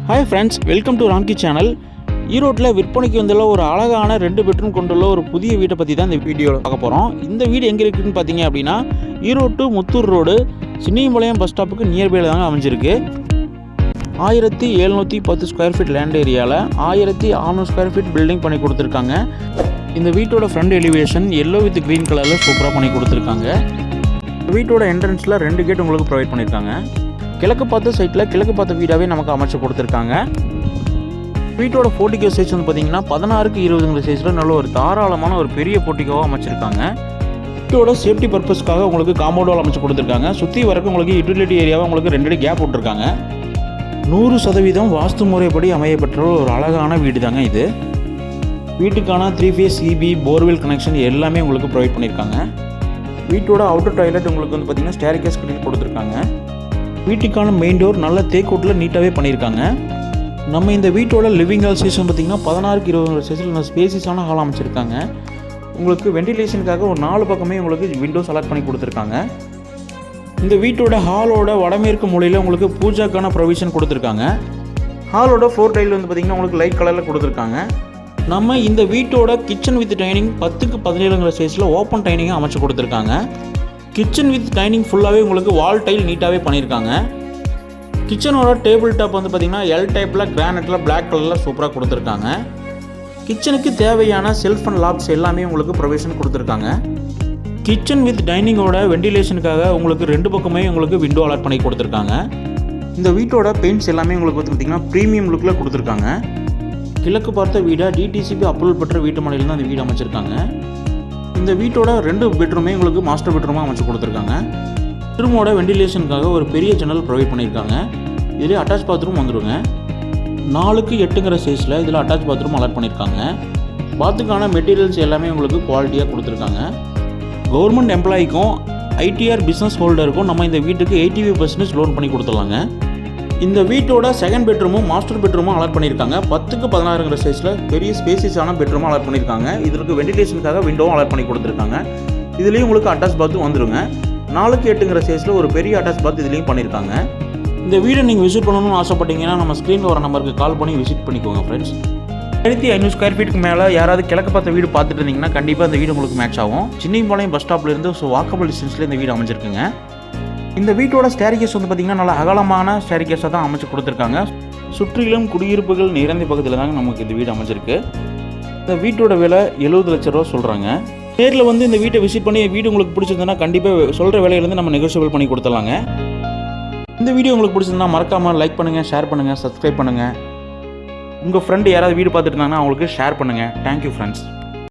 Hi friends, welcome to Ramki channel. ஈரோட்டில் விற்பனைக்கு வந்துள்ள ஒரு அழகான 2 பெட்ரூம் கொண்டுள்ள ஒரு புதிய வீட்டை பற்றி தான் இந்த வீடியோவில் பார்க்க போகிறோம். இந்த வீடு எங்கே இருக்குதுன்னு பார்த்தீங்க அப்படின்னா, ஈரோடு முத்தூர் ரோடு சின்னிபாளையம் பஸ் ஸ்டாப்புக்கு நியர்பையில் தாங்க அமைஞ்சிருக்கு. 1710 ஸ்கொயர் ஃபீட் லேண்ட் ஏரியாவில் 1600 ஸ்கொயர் ஃபீட் பில்டிங் பண்ணி கொடுத்துருக்காங்க. இந்த வீட்டோட front elevation yellow with green கலரில் சூப்பராக பண்ணி கொடுத்துருக்காங்க. வீட்டோட என்ட்ரன்ஸில் 2 கேட் உங்களுக்கு ப்ரொவைட் பண்ணியிருக்காங்க. கிழக்கு பார்த்த சைட்டில் கிழக்கு பார்த்த வீடாகவே நமக்கு அமைச்சு கொடுத்துருக்காங்க. வீட்டோட போர்ட்டிகோ சைஸ் வந்து பார்த்தீங்கன்னா 16க்கு 20 சைஸில் நல்ல ஒரு தாராளமான ஒரு பெரிய போர்ட்டிகோவாக அமைச்சிருக்காங்க. வீட்டோட சேஃப்டி பர்பஸ்க்காக உங்களுக்கு காம்பவுண்ட் வால் அமைச்சு கொடுத்துருக்காங்க. சுற்றி வரைக்கும் உங்களுக்கு யூட்டிலிட்டி ஏரியாவை உங்களுக்கு 2 அடி கேப் விட்டுருக்காங்க. 100% வாஸ்து முறைப்படி அமையப்பட்ட ஒரு அழகான வீடு தாங்க இது. வீட்டுக்கான 3 ஃபேஸ் இபி போர்வெல் கனெக்ஷன் எல்லாமே உங்களுக்கு ப்ரொவைட் பண்ணியிருக்காங்க. வீட்டோட அவுட்டர் டாய்லெட் உங்களுக்கு வந்து பார்த்தீங்கன்னா ஸ்டேர்கேஸ் கட்டி கொடுத்துருக்காங்க. வீட்டுக்கான மெயின் டோர் நல்ல தேக்கோட்டில் நீட்டாகவே பண்ணியிருக்காங்க. நம்ம இந்த வீட்டோட லிவிங் ஹால் சைஸ் பார்த்திங்கன்னா 16க்கு 20 சைஸில் நல்ல ஸ்பேசிஸான ஹால் அமைச்சிருக்காங்க. உங்களுக்கு வெண்டிலேஷனுக்காக ஒரு 4 பக்கமே உங்களுக்கு விண்டோ செலக்ட் பண்ணி கொடுத்துருக்காங்க. இந்த வீட்டோட ஹாலோட வடமேற்கு மூலையில் உங்களுக்கு பூஜாக்கான ப்ரொவிஷன் கொடுத்துருக்காங்க. ஹாலோட ஃப்ளோர் டைல் வந்து பார்த்திங்கன்னா உங்களுக்கு லைட் கலரில் கொடுத்துருக்காங்க. நம்ம இந்த வீட்டோட கிச்சன் வித் டைனிங் 10க்கு 17 சைஸில் ஓப்பன் டைனிங்காக அமைச்சு கொடுத்துருக்காங்க. கிச்சன் வித் டைனிங் ஃபுல்லாகவே உங்களுக்கு வால் டைல் நீட்டாகவே பண்ணியிருக்காங்க. கிச்சனோட டேபிள் டாப் வந்து பார்த்திங்கன்னா எல் டைப்பில் கிரானைட்டில் பிளாக் கலரில் சூப்பராக கொடுத்துருக்காங்க. கிச்சனுக்கு தேவையான செல்ஃப் அண்ட் லாப்ஸ் எல்லாமே உங்களுக்கு ப்ரொவிஷன் கொடுத்துருக்காங்க. கிச்சன் வித் டைனிங்கோட வெண்டிலேஷனுக்காக உங்களுக்கு 2 பக்கமே உங்களுக்கு விண்டோ அலாட் பண்ணி கொடுத்துருக்காங்க. இந்த வீட்டோட பெயிண்ட்ஸ் எல்லாமே உங்களுக்கு வந்து பார்த்திங்கன்னா ப்ரீமியம் லுக்கில் கொடுத்துருக்காங்க. கிழக்கு பார்த்த வீடாக டிடிசிபி அப்ரூவல் பெற்ற வீட்டு மனையில் தான் இந்த வீடு அமைச்சிருக்காங்க. இந்த வீட்டோட 2 பெட்ரூமே உங்களுக்கு மாஸ்டர் பெட்ரூமாக அமைச்சு கொடுத்துருக்காங்க. பெட்ரூமோட வெண்டிலேஷனுக்காக ஒரு பெரிய ஜன்னல் ப்ரொவைட் பண்ணியிருக்காங்க. இதில் அட்டாச் பாத்ரூம் வந்துடுங்க. 4க்கு 8 சைஸில் இதில் அட்டாச் பாத்ரூம் அலாட் பண்ணியிருக்காங்க. பாத்துக்கான மெட்டீரியல்ஸ் எல்லாமே உங்களுக்கு குவாலிட்டியாக கொடுத்துருக்காங்க. கவர்மெண்ட் எம்ப்ளாய்க்கும் ஐடிஆர் பிஸ்னஸ் ஹோல்டருக்கும் நம்ம இந்த வீட்டுக்கு 85% லோன் பண்ணி கொடுத்துடலாங்க. இந்த வீட்டோட செகண்ட் பெட்ரூமும் மாஸ்டர் பெட்ரூமும் அலாட் பண்ணியிருக்காங்க. 10க்கு 16 சைஸில் பெரிய ஸ்பேசிஸான பெட்ரூமும் அலாட் பண்ணியிருக்காங்க. இதற்கு வெண்டிலேஷனுக்காக விண்டோவும் அலாட் பண்ணி கொடுத்துருக்காங்க. இதுலேயும் உங்களுக்கு அட்டாச் பாத்ரூம் வந்துடுங்க. 4க்கு 8 சைஸில் ஒரு பெரிய அட்டாச் பாத் இதுலேயும் பண்ணியிருக்காங்க. இந்த வீடை நீங்கள் விசிட் பண்ணணும்னு ஆசைப்பட்டீங்கன்னா நம்ம ஸ்க்ரீனில் வர நம்பருக்கு கால் பண்ணி விசிட் பண்ணிக்கோங்க ஃப்ரெண்ட்ஸ். 1500 ஸ்கொயர் ஃபீட்டுக்கு மேலே யாராவது கிழக்கு பார்த்த வீடு பார்த்துட்டு இருந்தீங்கன்னா கண்டிப்பாக இந்த வீடு உங்களுக்கு மேட்ச் ஆகும். சின்னிபாளையம் பஸ் ஸ்டாப்லேருந்து வாக்கபிள் டிஸ்டன்ஸில் இந்த வீடு அமைஞ்சிருக்குங்க. இந்த வீட்டோட ஸ்டேர்கேஸ் வந்து பார்த்திங்கன்னா நல்ல அகலமான ஸ்டேர்கேஸாக தான் அமைச்சு கொடுத்துருக்காங்க. சுற்றிலும் குடியிருப்புகள் நிறைந்த பக்கத்தில் தாங்க நமக்கு இந்த வீடு அமைஞ்சிருக்கு. இந்த வீட்டோட விலை 70 லட்ச ரூபா சொல்கிறாங்க. நேரில் வந்து இந்த வீட்டை விசிட் பண்ணி வீடு உங்களுக்கு பிடிச்சிருந்ததுன்னா கண்டிப்பாக சொல்கிற விலையிலேருந்து நம்ம நெகோஷியபிள் பண்ணி கொடுத்துடலாங்க. இந்த வீடியோ உங்களுக்கு பிடிச்சிருந்தா மறக்காமல் லைக் பண்ணுங்கள், ஷேர் பண்ணுங்கள், சப்ஸ்கிரைப் பண்ணுங்கள். உங்கள் ஃப்ரெண்டு யாராவது வீடு பார்த்துட்டு இருந்தாங்கன்னா அவங்களுக்கு ஷேர் பண்ணுங்கள். Thank you friends.